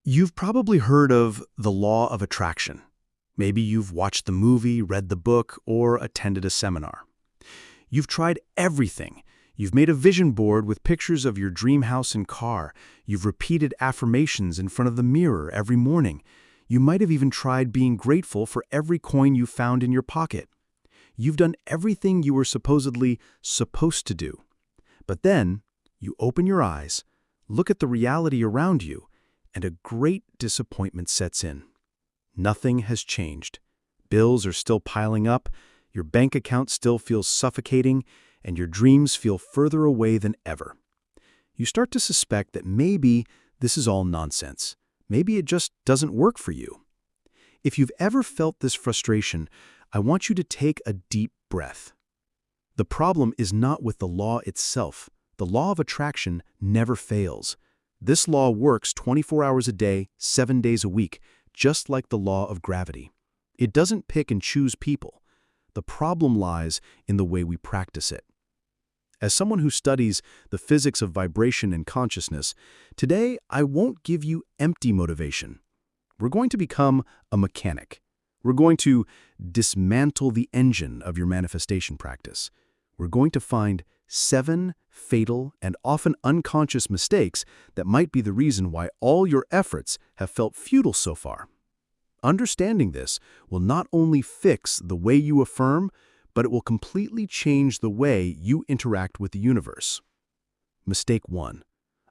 You've probably heard of the law of attraction. Maybe you've watched the movie, read the book, or attended a seminar. You've tried everything. You've made a vision board with pictures of your dream house and car. You've repeated affirmations in front of the mirror every morning. You might have even tried being grateful for every coin you found in your pocket. You've done everything you were supposedly supposed to do. But then, you open your eyes, look at the reality around you, and a great disappointment sets in. Nothing has changed. Bills are still piling up, your bank account still feels suffocating, and your dreams feel further away than ever. You start to suspect that maybe this is all nonsense. Maybe it just doesn't work for you. If you've ever felt this frustration, I want you to take a deep breath. The problem is not with the law itself. The law of attraction never fails. This law works 24 hours a day, 7 days a week, just like the law of gravity. It doesn't pick and choose people. The problem lies in the way we practice it. As someone who studies the physics of vibration and consciousness, today I won't give you empty motivation. We're going to become a mechanic. We're going to dismantle the engine of your manifestation practice. We're going to find 7 fatal and often unconscious mistakes that might be the reason why all your efforts have felt futile so far. Understanding this will not only fix the way you affirm, but it will completely change the way you interact with the universe. Mistake 1.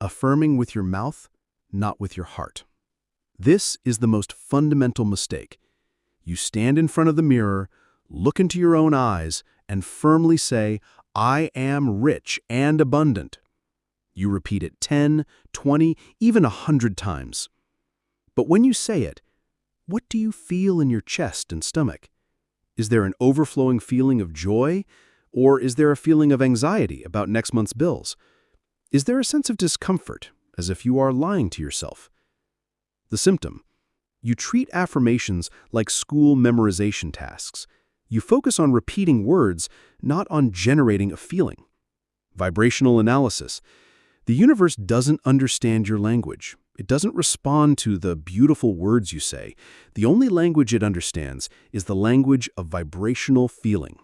Affirming with your mouth, not with your heart. This is the most fundamental mistake. You stand in front of the mirror, look into your own eyes, and firmly say, "I am rich and abundant." You repeat it 10, 20, even 100 times. But when you say it, what do you feel in your chest and stomach? Is there an overflowing feeling of joy, or is there a feeling of anxiety about next month's bills? Is there a sense of discomfort, as if you are lying to yourself? The symptom: you treat affirmations like school memorization tasks. You focus on repeating words, not on generating a feeling. Vibrational analysis. The universe doesn't understand your language. It doesn't respond to the beautiful words you say. The only language it understands is the language of vibrational feeling.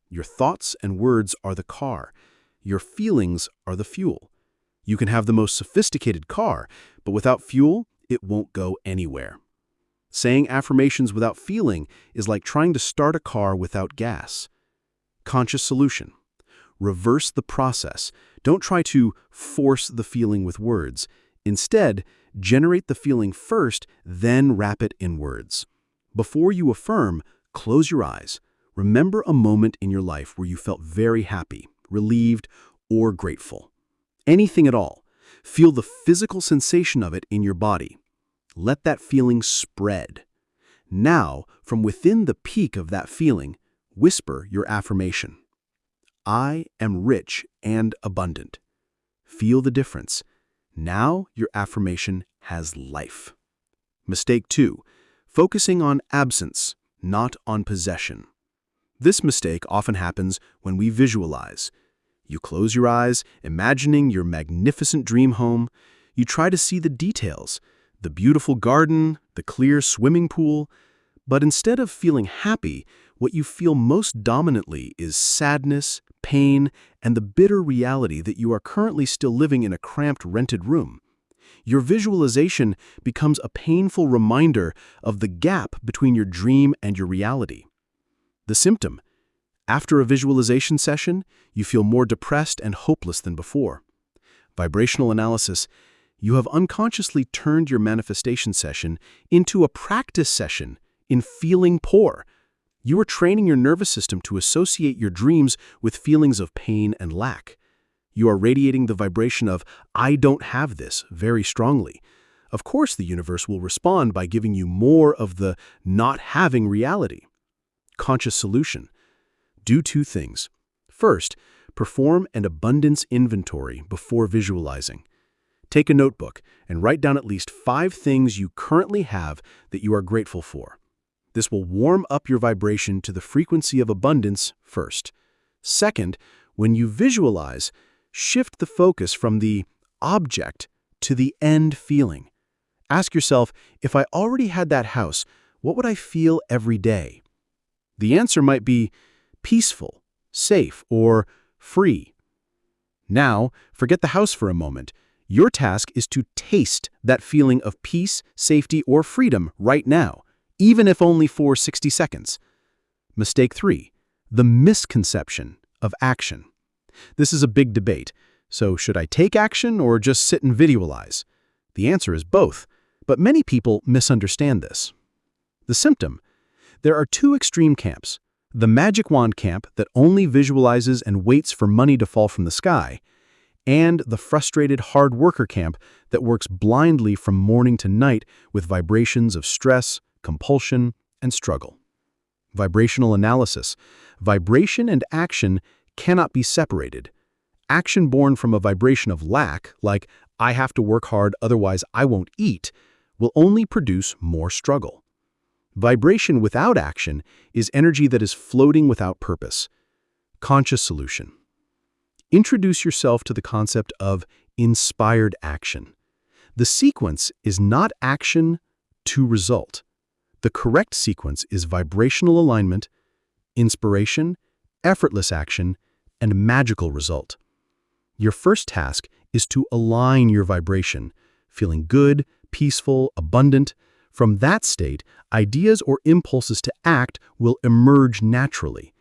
Your thoughts and words are the car. Your feelings are the fuel. You can have the most sophisticated car, but without fuel, it won't go anywhere. Saying affirmations without feeling is like trying to start a car without gas. Conscious solution. Reverse the process. Don't try to force the feeling with words. Instead, generate the feeling first, then wrap it in words. Before you affirm, close your eyes. Remember a moment in your life where you felt very happy, relieved, or grateful. Anything at all. Feel the physical sensation of it in your body. Let that feeling spread. Now, from within the peak of that feeling, whisper your affirmation. I am rich and abundant. Feel the difference. Now your affirmation has life. Mistake 2. Focusing on absence, not on possession. This mistake often happens when we visualize. You close your eyes, imagining your magnificent dream home. You try to see the details, the beautiful garden, the clear swimming pool. But instead of feeling happy, what you feel most dominantly is sadness, pain, and the bitter reality that you are currently still living in a cramped rented room. Your visualization becomes a painful reminder of the gap between your dream and your reality. The symptom: after a visualization session, you feel more depressed and hopeless than before. Vibrational analysis. You have unconsciously turned your manifestation session into a practice session in feeling poor. You are training your nervous system to associate your dreams with feelings of pain and lack. You are radiating the vibration of "I don't have this" very strongly. Of course, the universe will respond by giving you more of the not having reality. Conscious solution. Do 2 things. First, perform an abundance inventory before visualizing. Take a notebook and write down at least 5 things you currently have that you are grateful for. This will warm up your vibration to the frequency of abundance first. Second, when you visualize, shift the focus from the object to the end feeling. Ask yourself, if I already had that house, what would I feel every day? The answer might be peaceful, safe, or free. Now, forget the house for a moment. Your task is to taste that feeling of peace, safety, or freedom right now, even if only for 60 seconds. Mistake 3. The misconception of action. This is a big debate. So should I take action or just sit and visualize? The answer is both, but many people misunderstand this. The symptom. There are two extreme camps. The magic wand camp that only visualizes and waits for money to fall from the sky, and the frustrated hard worker camp that works blindly from morning to night with vibrations of stress, compulsion, and struggle. Vibrational analysis. Vibration and action cannot be separated. Action born from a vibration of lack, like I have to work hard otherwise I won't eat, will only produce more struggle. Vibration without action is energy that is floating without purpose. Conscious solution. Introduce yourself to the concept of inspired action. The sequence is not action to result. The correct sequence is vibrational alignment, inspiration, effortless action, and magical result. Your first task is to align your vibration, feeling good, peaceful, abundant. From that state, ideas or impulses to act will emerge naturally.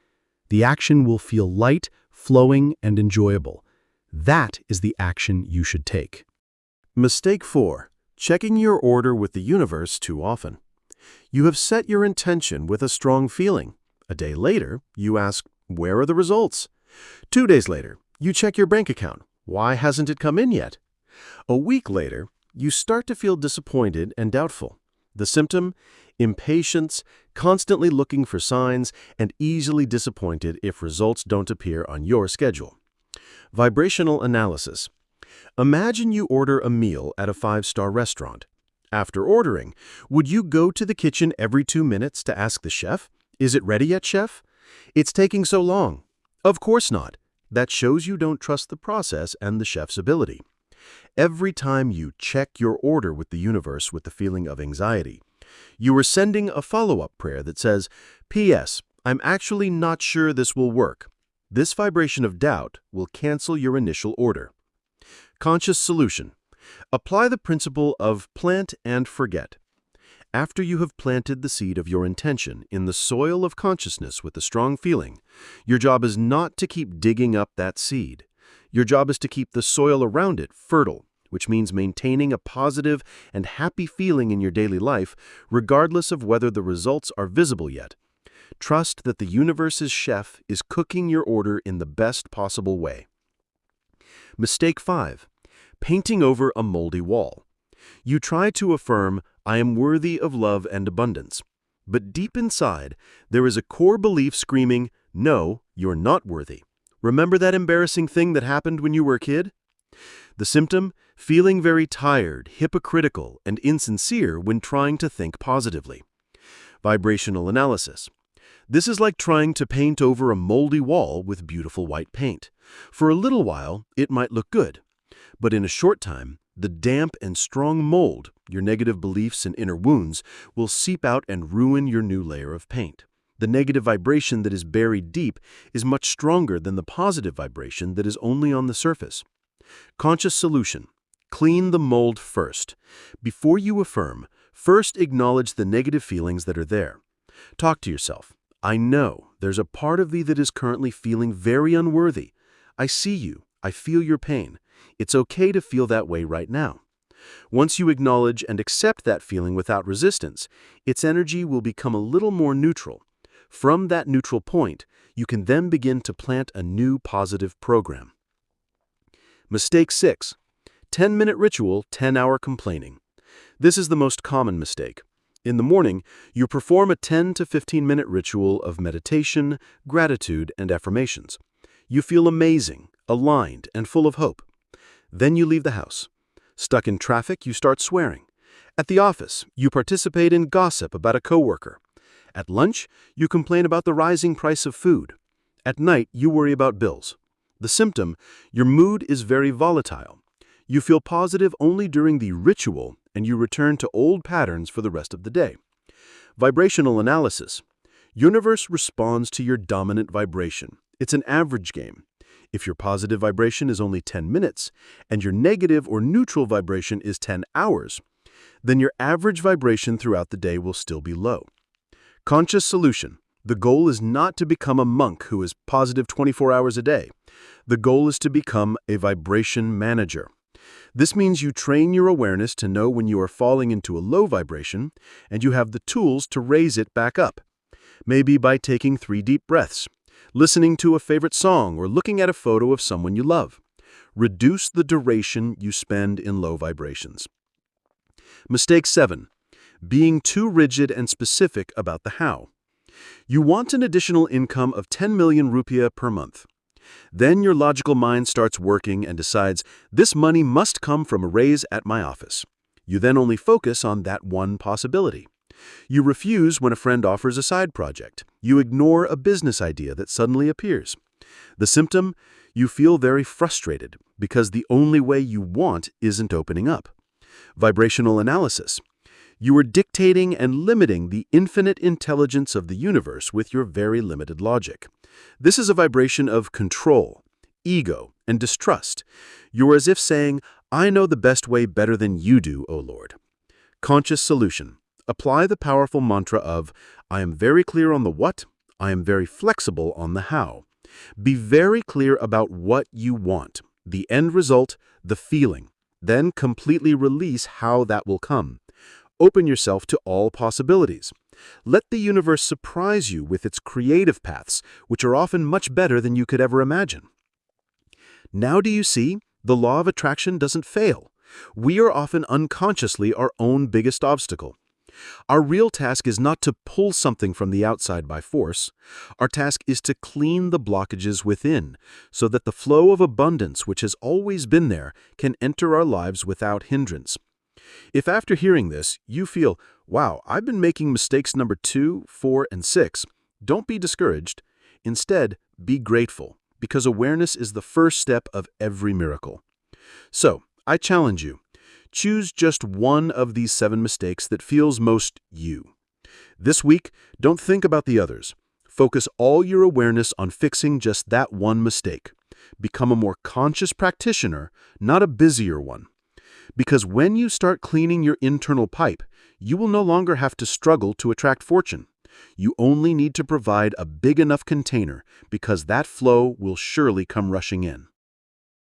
The action will feel light, flowing, and enjoyable. That is the action you should take. Mistake 4. Checking your order with the universe too often. You have set your intention with a strong feeling. A day later, you ask, where are the results? 2 days later, you check your bank account. Why hasn't it come in yet? A week later, you start to feel disappointed and doubtful. The symptom? Impatience, constantly looking for signs, and easily disappointed if results don't appear on your schedule. Vibrational analysis. Imagine you order a meal at a 5-star restaurant. After ordering, would you go to the kitchen every 2 minutes to ask the chef, "Is it ready yet, chef? It's taking so long." Of course not. That shows you don't trust the process and the chef's ability. Every time you check your order with the universe with the feeling of anxiety, you are sending a follow-up prayer that says, P.S. I'm actually not sure this will work. This vibration of doubt will cancel your initial order. Conscious solution. Apply the principle of plant and forget. After you have planted the seed of your intention in the soil of consciousness with a strong feeling, your job is not to keep digging up that seed. Your job is to keep the soil around it fertile, which means maintaining a positive and happy feeling in your daily life, regardless of whether the results are visible yet. Trust that the universe's chef is cooking your order in the best possible way. Mistake 5. Painting over a moldy wall. You try to affirm, I am worthy of love and abundance. But deep inside, there is a core belief screaming, no, you're not worthy. Remember that embarrassing thing that happened when you were a kid? The symptom? Feeling very tired, hypocritical, and insincere when trying to think positively. Vibrational analysis. This is like trying to paint over a moldy wall with beautiful white paint. For a little while, it might look good. But in a short time, the damp and strong mold, your negative beliefs and inner wounds, will seep out and ruin your new layer of paint. The negative vibration that is buried deep is much stronger than the positive vibration that is only on the surface. Conscious solution. Clean the mold first. Before you affirm, first acknowledge the negative feelings that are there. Talk to yourself. I know there's a part of me that is currently feeling very unworthy. I see you. I feel your pain. It's okay to feel that way right now. Once you acknowledge and accept that feeling without resistance, its energy will become a little more neutral. From that neutral point, you can then begin to plant a new positive program. Mistake 6. 10-minute ritual, 10-hour complaining. This is the most common mistake. In the morning, you perform a 10 to 15-minute ritual of meditation, gratitude, and affirmations. You feel amazing, aligned, and full of hope. Then you leave the house. Stuck in traffic, you start swearing. At the office, you participate in gossip about a coworker. At lunch, you complain about the rising price of food. At night, you worry about bills. The symptom, your mood is very volatile. You feel positive only during the ritual and you return to old patterns for the rest of the day. Vibrational analysis. Universe responds to your dominant vibration. It's an average game. If your positive vibration is only 10 minutes and your negative or neutral vibration is 10 hours, then your average vibration throughout the day will still be low. Conscious solution. The goal is not to become a monk who is positive 24 hours a day. The goal is to become a vibration manager. This means you train your awareness to know when you are falling into a low vibration, and you have the tools to raise it back up. Maybe by taking 3 deep breaths, listening to a favorite song, or looking at a photo of someone you love. Reduce the duration you spend in low vibrations. Mistake 7. Being too rigid and specific about the how. You want an additional income of 10 million rupiah per month. Then your logical mind starts working and decides, this money must come from a raise at my office. You then only focus on that one possibility. You refuse when a friend offers a side project. You ignore a business idea that suddenly appears. The symptom? You feel very frustrated because the only way you want isn't opening up. Vibrational analysis. You are dictating and limiting the infinite intelligence of the universe with your very limited logic. This is a vibration of control, ego, and distrust. You're as if saying, I know the best way better than you do, O Lord. Conscious solution. Apply the powerful mantra of, I am very clear on the what, I am very flexible on the how. Be very clear about what you want, the end result, the feeling. Then completely release how that will come. Open yourself to all possibilities. Let the universe surprise you with its creative paths, which are often much better than you could ever imagine. Now do you see? The law of attraction doesn't fail. We are often unconsciously our own biggest obstacle. Our real task is not to pull something from the outside by force. Our task is to clean the blockages within, so that the flow of abundance which has always been there can enter our lives without hindrance. If after hearing this, you feel, wow, I've been making mistakes number 2, 4, and 6, don't be discouraged. Instead, be grateful, because awareness is the first step of every miracle. So, I challenge you. Choose just one of these 7 mistakes that feels most you. This week, don't think about the others. Focus all your awareness on fixing just that one mistake. Become a more conscious practitioner, not a busier one. Because when you start cleaning your internal pipe, you will no longer have to struggle to attract fortune. You only need to provide a big enough container, because that flow will surely come rushing in.